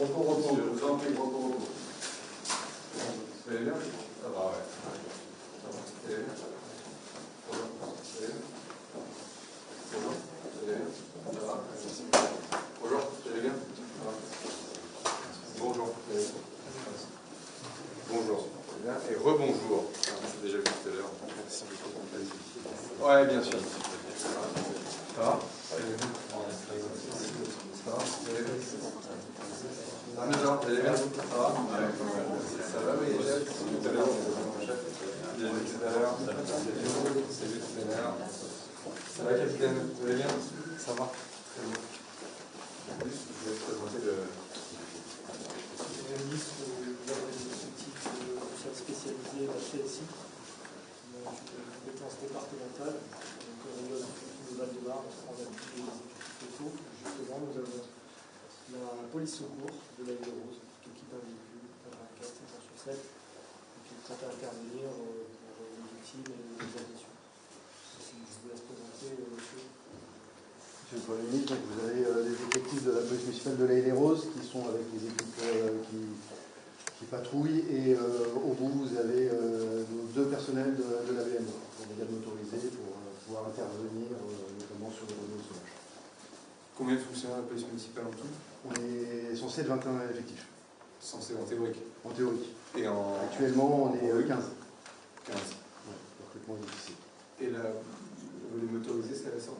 Repos. Je vous en prie, repos. Vous allez bien? Ça va, ouais. Ça va. Vous allez bien? Vous allez bien? Bonjour. Vous allez bien? Ça va? Bonjour. Vous allez bien? Ça va? Bonjour. Vous allez bien? Bonjour. Vous allez bien? Et rebonjour. C'est déjà vu tout à l'heure. Merci beaucoup. Ouais, bien sûr. Ça va? Ça va? Vous allez bien? Bonjour, vous allez bien? Ça va? Ça va, oui, chef. Tout à l'heure, chef. Tout à l'heure. Salut, tout à l'heure. Ça va, capitaine? Vous allez bien? Ça va? Très bien. Je vais vous présenter le... ministre de type spécialisé de la CSI, une compétence départementale, donc région de Val-de-Marne, on a appuyé les équipes locaux. Justement, nous avons la police secours de la Ville Rose, qui équipe un véhicule, 24, 7 ans sur 7, et qui est prête à intervenir pour les victimes et les agressions. Si je vous laisse présenter, monsieur. Monsieur le Premier ministre, vous avez des effectifs de la police municipale de l'Aile et Rose qui sont avec les équipes qui patrouillent, et au bout vous avez nos deux personnels de la BMO, pour les gardes motorisés, pour pouvoir intervenir notamment sur les réseaux sauvages. Combien de fonctionnaires de la police municipale en tout? On est censé être 21 effectifs. Censé en théorique. En théorie. Et en... Actuellement, on est 15. 15. Ouais, recrutement difficile. Et la... les motorisés, c'est récent?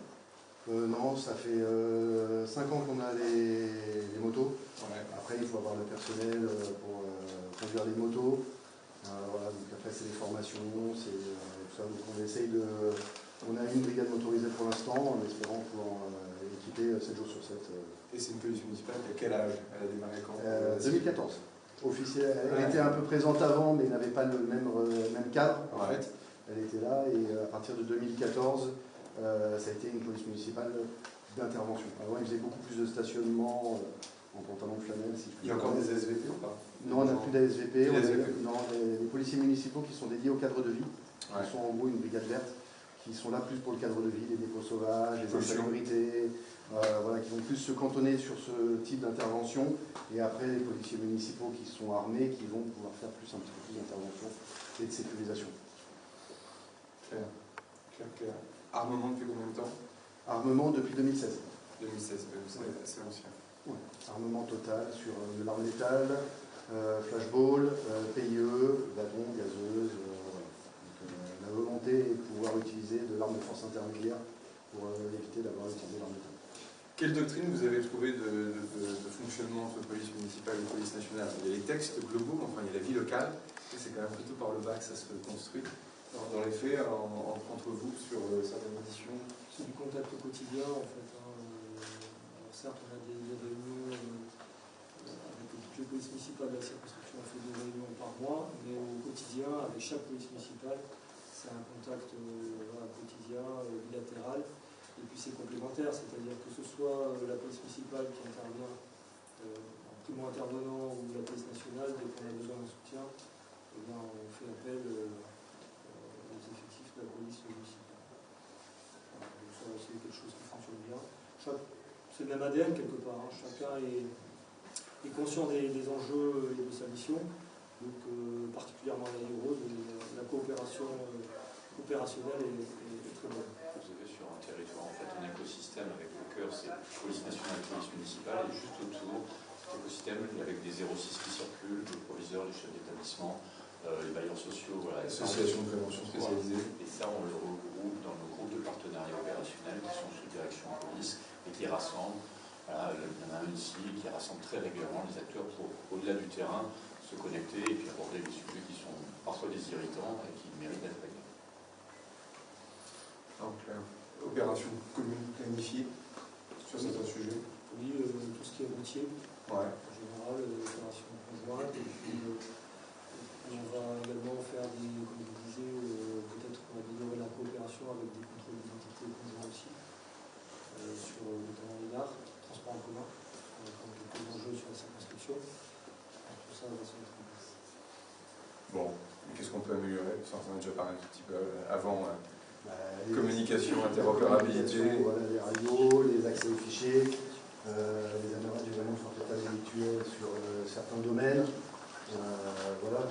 Non, ça fait 5 ans qu'on a les motos. Ouais. Après, il faut avoir le personnel pour conduire les motos. Voilà, donc après, c'est des formations, c'est tout ça. Donc on essaye de... On a une brigade motorisée pour l'instant, en espérant pouvoir équiper 7 jours sur 7. Et c'est une police municipale de quel âge? Elle a démarré quand? 2014. Officielle. Elle était un peu présente avant, mais n'avait pas le même cadre, en fait. Elle était là, et à partir de 2014, ça a été une police municipale d'intervention. Avant, ils faisaient beaucoup plus de stationnement en pantalon de flanelle. Si il y a encore des ASVP ou pas? Non, on n'a plus d'ASVP. Non, les policiers municipaux qui sont dédiés au cadre de vie, qui sont en gros une brigade verte, qui sont là plus pour le cadre de vie, les dépôts sauvages, les insalubrités, voilà, qui vont plus se cantonner sur ce type d'intervention. Et après, les policiers municipaux qui sont armés, qui vont pouvoir faire un petit peu plus d'intervention et de sécurisation. Claire. Armement depuis combien de temps? Armement depuis 2016. 2016, c'est assez ancien. Ouais. Armement total sur de l'arme létale, flashball, PIE, bâton, gazeuse. Voilà. Donc, la volonté est de pouvoir utiliser de l'arme de force intermédiaire pour éviter d'avoir utilisé l'arme létale. Quelle doctrine vous avez trouvé de fonctionnement entre police municipale et police nationale? Il y a les textes globaux, enfin il y a la vie locale, et c'est quand même plutôt par le bas que ça se construit. Dans les faits, entre vous, sur certaines missions? C'est du contact au quotidien, en fait. Alors certes, on a des réunions avec toutes les polices municipales de la circonscription, on fait 2 réunions par mois, mais au quotidien, avec chaque police municipale, c'est un contact quotidien, bilatéral, et puis c'est complémentaire, c'est-à-dire que ce soit la police municipale qui intervient en primo intervenant ou la police nationale, dès qu'on a besoin d'un soutien, eh bien, on fait appel aux effectifs de la police municipale. Donc ça, c'est quelque chose qui fonctionne bien. C'est le même ADN quelque part, hein. Chacun est conscient des enjeux et de sa mission, donc particulièrement à l'Aile Rose, la coopération opérationnelle est très bonne. Vous avez sur un territoire en fait un écosystème avec le cœur, c'est police nationale et police municipale, et juste autour cet écosystème avec des 06 qui circulent, les proviseurs, les chefs d'établissement, les bailleurs sociaux, voilà. Association de prévention spécialisée. Et ça, on le regroupe dans le groupe de partenariat opérationnel qui sont sous direction police et qui rassemblent, voilà, il y en a un ici qui rassemble très régulièrement les acteurs pour, au-delà du terrain, se connecter et puis aborder des sujets qui sont parfois des irritants et qui méritent d'être réglés. Donc, opération commune planifiée sur certains sujets. Oui, tout ce qui est routier, ouais. En général, opération conjointe, et puis on va également faire des, comme vous disiez, peut-être améliorer la coopération avec des contrôles d'identité conjoints aussi, sur notamment les gares, transport en commun, on a quand même quelques enjeux sur la circonscription. Tout ça va se mettre en place. Bon, qu'est-ce qu'on peut améliorer? Ça, on a déjà parlé un petit peu avant. Communication, interopérabilité. Voilà, les radios, les accès aux fichiers, les événements forfaitaires délictuels sur certains domaines. Voilà.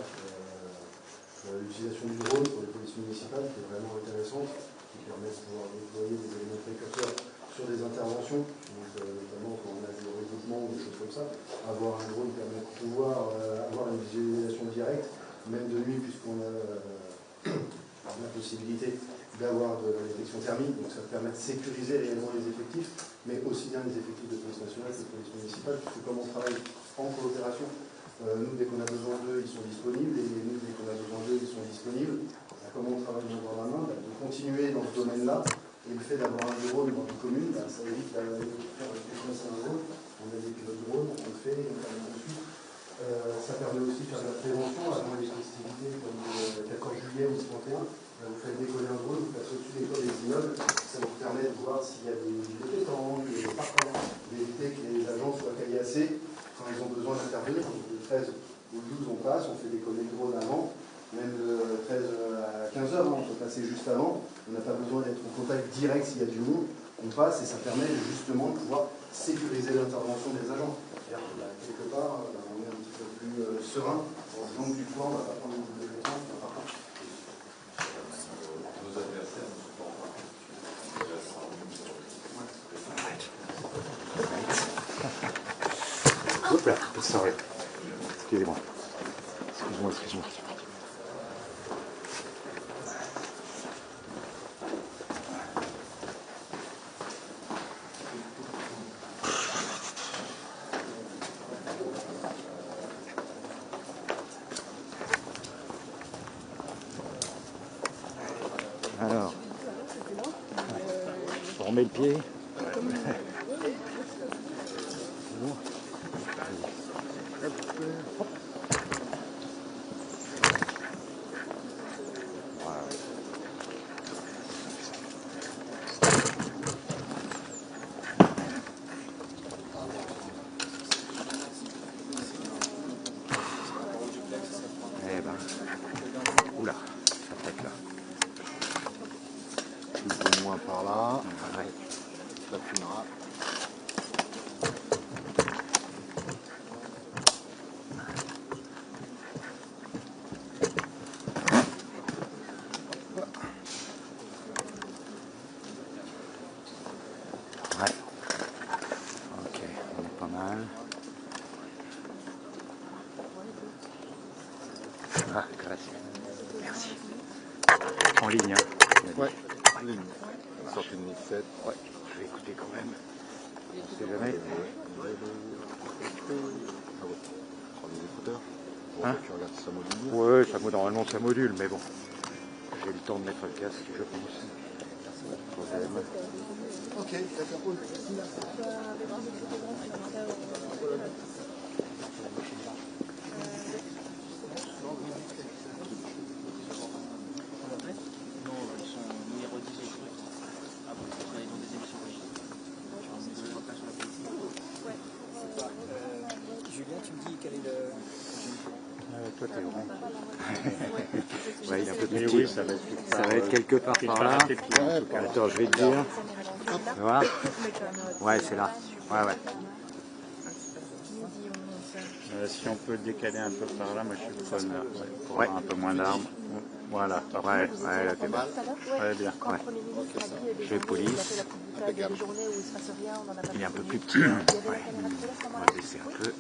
L'utilisation du drone pour les polices municipales qui est vraiment intéressante, qui permet de pouvoir déployer des éléments précurseurs sur des interventions, donc, notamment quand on a des regroupements ou des choses comme ça. Avoir un drone permet de pouvoir avoir une visualisation directe, même de nuit, puisqu'on a la possibilité d'avoir de la détection thermique, donc ça permet de sécuriser réellement les effectifs, mais aussi bien les effectifs de police nationale que de police municipale, puisque comme on travaille en coopération, nous, dès qu'on a besoin d'eux, ils sont disponibles, et nous, dès qu'on a besoin d'eux, ils sont disponibles. Comment on travaille main dans la main, de continuer dans ce domaine-là, et le fait d'avoir un drone dans une commune, ça évite de faire confiance à un drone. On a des pilotes drone, on le fait, on permet dessus. Ça permet aussi de faire de la prévention avant les festivités comme le 14 juillet ou le 31. Vous faites décoller un drone, vous passez au-dessus des toits des immeubles, ça vous permet de voir s'il y a des pétanques, des parpaings, d'éviter que les agents soient caillassés quand ils ont besoin d'intervenir. Donc le 13 ou le 12 on passe, on fait décoller le drone avant, même le 13 à 15h, on peut passer juste avant, on n'a pas besoin d'être en contact direct s'il y a du monde, on passe et ça permet justement de pouvoir sécuriser l'intervention des agents. C'est-à-dire que quelque part, on est un petit peu plus serein en se disant que du coup, on ne va pas prendre une double défense, on va pas. Nos adversaires ne sont pas encore. Oups là, sorry. Excusez-moi. Excuse-moi. Alors, on remet le pied. Eh ben, oula, ça pète là. Plus ou moins par là, Ouais. ça finira. Ouais. Ok, on est pas mal. Ah, gracias. Merci. En ligne, hein. Ouais, ligne. Sortie de 1007. Ouais, je vais écouter quand même. On sait jamais. Ah ouais, prends les écouteurs. Bon, Hein? tu regardes si ça module. Ouais, ça, normalement ça module, mais bon. J'ai le temps de mettre le casque, je pense. Problème. Ok, d'accord. Julien, tu me dis quel est le... Toi, t'es grand. Ouais, il est un peu plus Mais petit. oui, ça va être quelque part par là. Attends, je vais te dire. Tu vois? Ouais, c'est là. Ouais. Si on peut décaler un peu par là, moi je suis preneur, pour Ouais. avoir un peu moins d'armes. Voilà, Ouais, là t'es bien. très bien. Ouais. Je vais police. Il est un peu plus petit. Hein. Ouais. On va baisser un peu.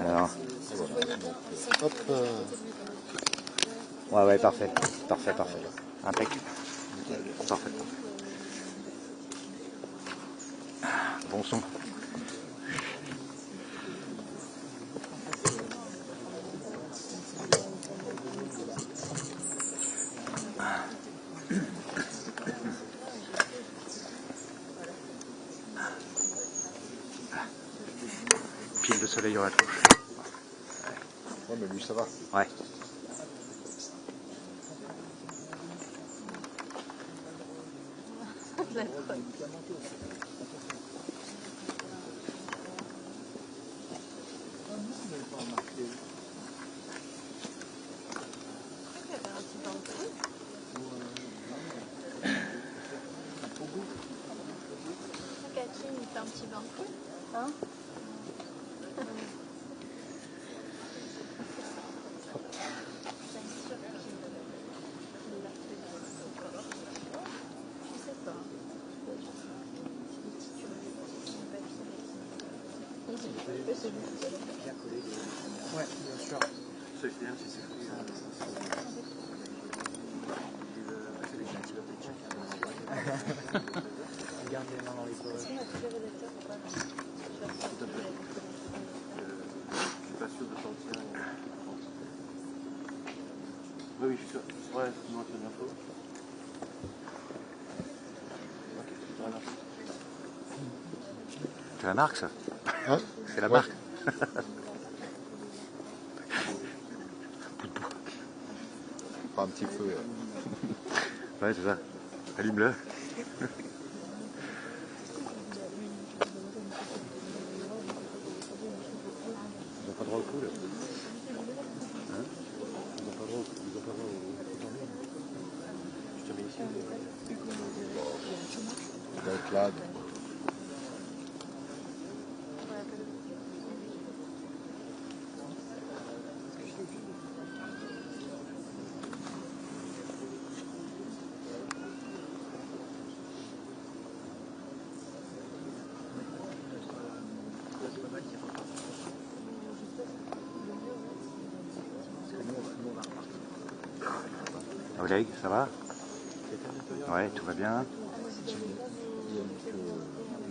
Alors. Hop, Ouais, parfait. Impec. Parfait. Bon son. Pile de soleil dans la tronche. ouais, mais lui ça va. Ouais. Garde les mains dans les poches. Est-ce qu'on a tous les rédacteurs ou pas? Tout à fait. Je suis pas sûr de sortir. Oui, je suis sûr. Ouais, sinon c'est une info. Voilà. C'est la marque, ça. Hein? C'est la Ouais. marque. Pas un petit feu. Ouais, c'est ça. Allume-le. Ils n'ont pas droit au coup, là. Hein? Ils n'ont pas droit au coup. Ils n'ont pas droit au Je te mets ici. Il doit être là. Oleg, ça va? Ouais, tout va bien. Il y a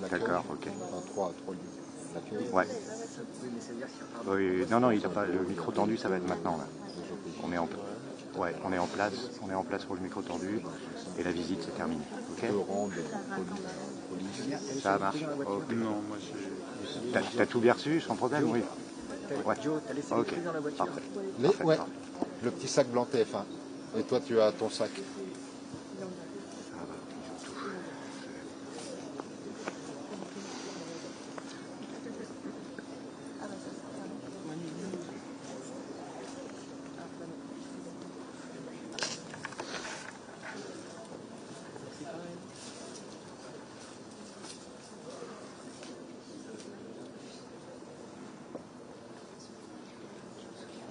que l'accueil. D'accord, ok. Enfin, trois lieux. L'accueil. Ouais. Oui, non, il n'a pas le micro tendu, ça va être maintenant là. On est en place pour le micro tendu et la visite c'est terminé. Ok. Deux rangs de police. Ça marche. Ok. Non, moi je... T'as tout bien reçu sans problème, oui. Ouais. Ok. Parfait. Ouais. Le petit sac blanc TF1. Et toi, tu as ton sac.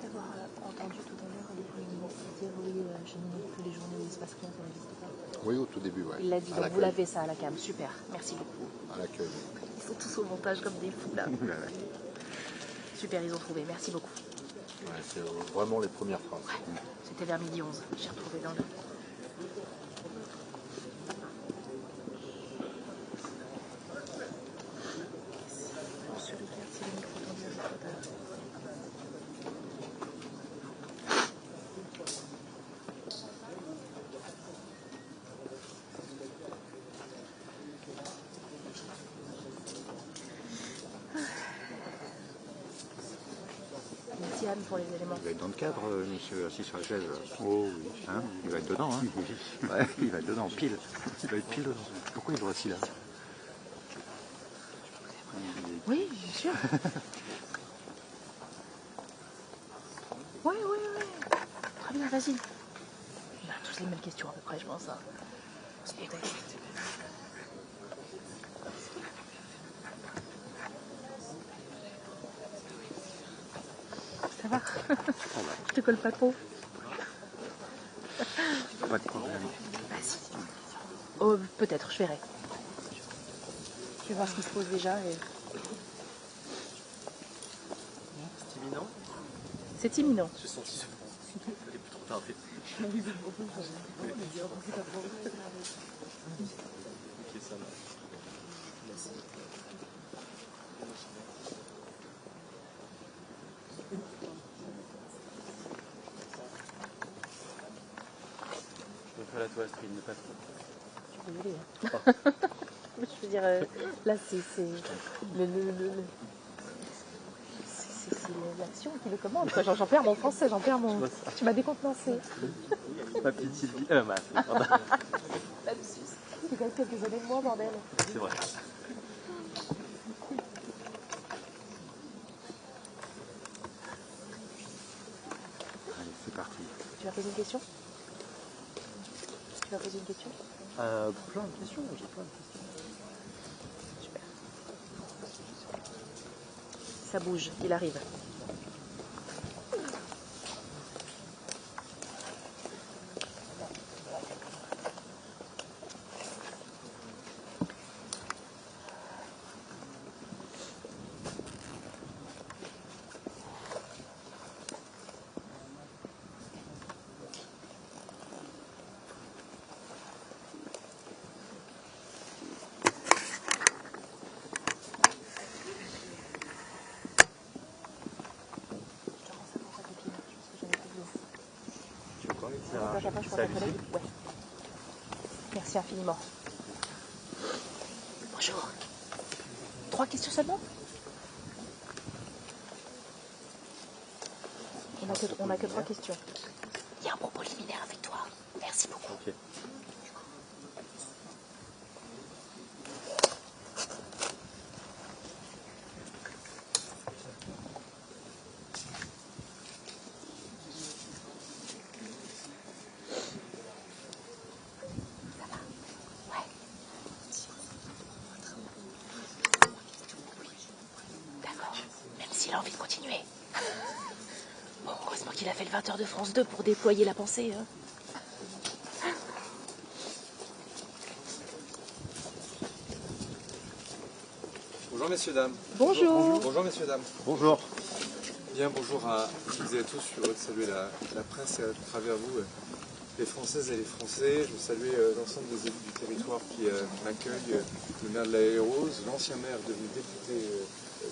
D'avoir entendu tout à l'heure le Premier ministre dire oui, je ne note plus les journées où il ne se passe rien, ça n'existe pas. Oui, au tout début, ouais. Il l'a dit, À donc l'accueil. vous l'avez ça à la cam, super, merci beaucoup. À l'accueil. Ils sont tous au montage comme des fous là. Super, ils ont trouvé, merci beaucoup. Ouais, c'est vraiment les premières phrases. C'était vers 12h11, j'ai retrouvé dans le... Monsieur le garde, c'est le micro tendu avec toi, Merci Anne pour les éléments. Il va être dans le cadre, monsieur assis sur la chaise. Oh oui. Hein, il va être dedans, hein. Ouais, il va être dedans, pile. Il va être pile dedans. Pourquoi il doit assis là? Oui, bien sûr. Oui. Très bien, vas-y. On a tous les mêmes questions à peu près, je pense. Hein. On se déteste. Ça va? Je te colle pas trop. Pas de problème. Vas-y. Oh, peut-être, je verrai. Je vais voir ce qui se pose déjà. Et... C'est imminent. C'est imminent. J'ai senti ça. Elle est plus trop tardée. Ok, ça marche. Merci. Je préfère la toi, Astrid, mais pas trop. Je suis désolée. Hein. Je veux dire, là, c'est l'action qui le commande. J'en perds mon français, j'en perds mon... Tu m'as décontenancé. Ma petite Sylvie. Pardon. Lapsus. C'est quand même quelques années de moi, bordel. C'est vrai. Allez, c'est parti. Tu vas poser une question? Plein de questions, j'ai plein de questions. Super. Ça bouge, il arrive. bloc à poche pour ta collègue. Ouais. Merci infiniment. Bonjour. 3 questions seulement? On n'a que 3 questions. Il y a un propos liminaire avec toi. Merci beaucoup. Ok. D'accord. Même s'il a envie de continuer. Bon, heureusement qu'il a fait le 20h de France 2 pour déployer la pensée. Hein. Bonjour messieurs, dames. Bonjour. Bonjour messieurs, dames. Bonjour. Bien, bonjour à toutes et à tous. Je suis heureux de saluer la presse et à travers vous les Françaises et les Français. Je veux saluer l'ensemble des élus du territoire qui m'accueillent, le maire de la Haye-Rose, l'ancien maire devenu député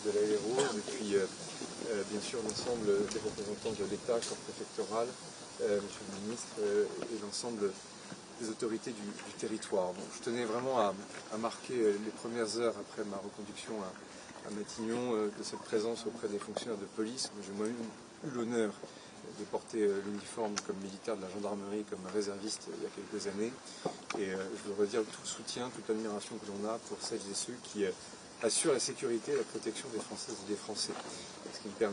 de la Haye-Rose, et puis bien sûr l'ensemble des représentants de l'État, corps préfectoral, monsieur le ministre, et l'ensemble des autorités du territoire. Bon, je tenais vraiment à marquer les premières heures après ma reconduction à Matignon de cette présence auprès des fonctionnaires de police. J'ai moi-même eu l'honneur de porter l'uniforme comme militaire de la gendarmerie, comme réserviste il y a quelques années. Et je veux redire tout le soutien, toute l'admiration que l'on a pour celles et ceux qui assurent la sécurité et la protection des Françaises et des Français. Ce qui me permet